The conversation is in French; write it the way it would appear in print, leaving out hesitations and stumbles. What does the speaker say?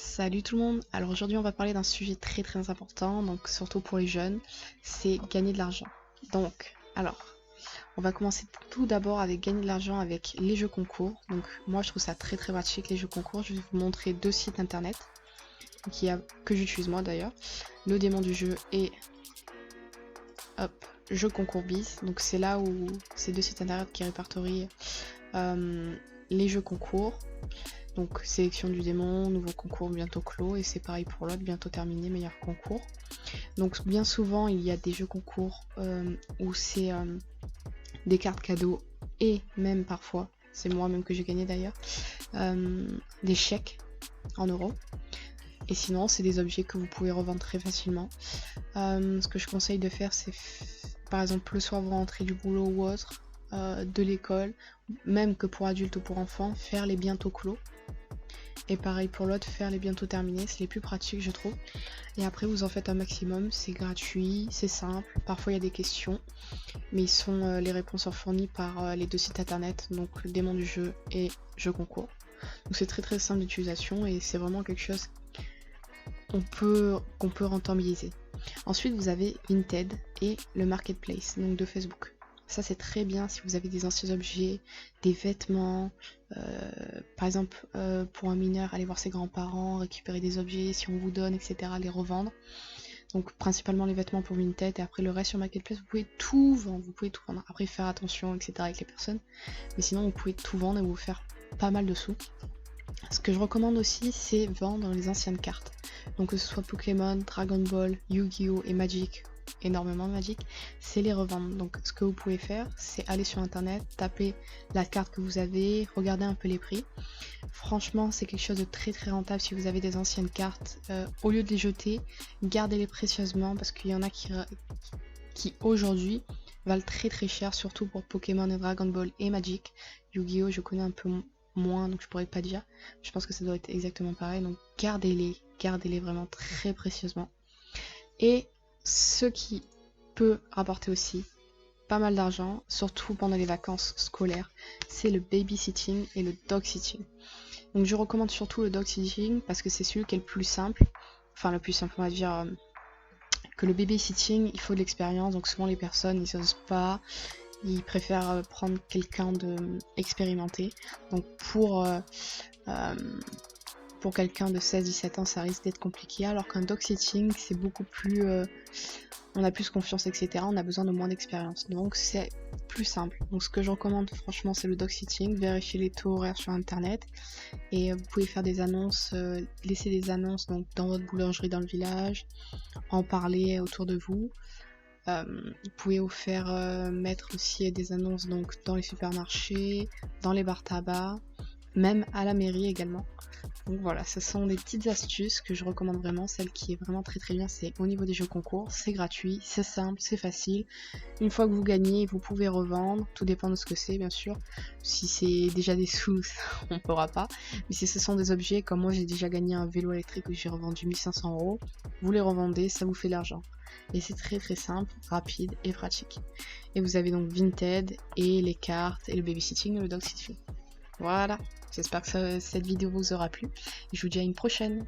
Salut tout le monde. Alors aujourd'hui on va parler d'un sujet très important, donc surtout pour les jeunes, c'est gagner de l'argent. Donc, on va commencer tout d'abord avec gagner de l'argent avec les jeux concours. Donc moi je trouve ça très pratique les jeux concours. Je vais vous montrer deux sites internet que j'utilise moi d'ailleurs. Le démon du jeu et jeux concours bis. Donc c'est là où ces deux sites internet qui répertorient les jeux concours. Donc sélection du démon, nouveau concours bientôt clos, et c'est pareil pour l'autre, bientôt terminé, meilleur concours. Donc bien souvent il y a des jeux concours où c'est des cartes cadeaux, et même parfois, c'est moi-même que j'ai gagné d'ailleurs, des chèques en euros. Et sinon c'est des objets que vous pouvez revendre très facilement. Ce que je conseille de faire, c'est par exemple le soir vous rentrez du boulot ou autre, de l'école, même que pour adultes ou pour enfants, faire les bientôt clos. Et pareil pour l'autre, faire les bientôt terminés, c'est les plus pratiques je trouve. Et après vous en faites un maximum, c'est gratuit, c'est simple, parfois il y a des questions, mais les réponses sont fournies par les deux sites internet, donc le démon du jeu et jeu concours. Donc c'est très simple d'utilisation et c'est vraiment quelque chose qu'on peut rentabiliser. Ensuite vous avez Vinted et le marketplace, donc de Facebook. Ça c'est très bien si vous avez des anciens objets, des vêtements, par exemple pour un mineur, aller voir ses grands-parents, récupérer des objets, si on vous donne, etc., les revendre. Donc principalement les vêtements pour Vinted, et après le reste sur Marketplace, vous pouvez tout vendre, Après faire attention, etc., avec les personnes, mais sinon vous pouvez tout vendre et vous faire pas mal de sous. Ce que je recommande aussi, c'est vendre les anciennes cartes. Donc que ce soit Pokémon, Dragon Ball, Yu-Gi-Oh et Magic, énormément de Magic, c'est les revendre. Donc ce que vous pouvez faire, c'est aller sur internet, taper la carte que vous avez, regarder un peu les prix. Franchement c'est quelque chose de très rentable si vous avez des anciennes cartes. Au lieu de les jeter, gardez-les précieusement, parce qu'il y en a qui aujourd'hui valent très cher, surtout pour Pokémon et Dragon Ball et Magic. Yu-Gi-Oh je connais un peu moins, donc je pourrais pas dire. Je pense que ça doit être exactement pareil, donc gardez-les vraiment très précieusement. Et ce qui peut rapporter aussi pas mal d'argent, surtout pendant les vacances scolaires, c'est le babysitting et le dog sitting. Donc je recommande surtout le dog sitting parce que c'est celui qui est le plus simple. Enfin le plus simple, on va dire que le babysitting, il faut de l'expérience, donc souvent les personnes ils osent pas, ils préfèrent prendre quelqu'un de expérimenté. Donc pour quelqu'un de 16-17 ans ça risque d'être compliqué, alors qu'un dog sitting c'est beaucoup plus on a plus confiance, etc. On a besoin de moins d'expérience, donc c'est plus simple. Donc ce que je recommande franchement c'est le dog sitting. Vérifiez les taux horaires sur internet, et vous pouvez faire des annonces, laisser des annonces donc dans votre boulangerie dans le village, en parler autour de vous. Vous pouvez vous faire mettre aussi des annonces donc dans les supermarchés, dans les bars tabac, même à la mairie également. Donc voilà, ce sont des petites astuces que je recommande vraiment. Celle qui est vraiment très bien, c'est au niveau des jeux concours, c'est gratuit, c'est simple, c'est facile. Une fois que vous gagnez, vous pouvez revendre, tout dépend de ce que c'est bien sûr. Si c'est déjà des sous, on ne pourra pas. Mais si ce sont des objets, comme moi j'ai déjà gagné un vélo électrique que j'ai revendu 1500 €, vous les revendez, ça vous fait de l'argent. Et c'est très simple, rapide et pratique. Et vous avez donc Vinted et les cartes et le babysitting et le dog sitting. Voilà, j'espère que cette vidéo vous aura plu et je vous dis à une prochaine.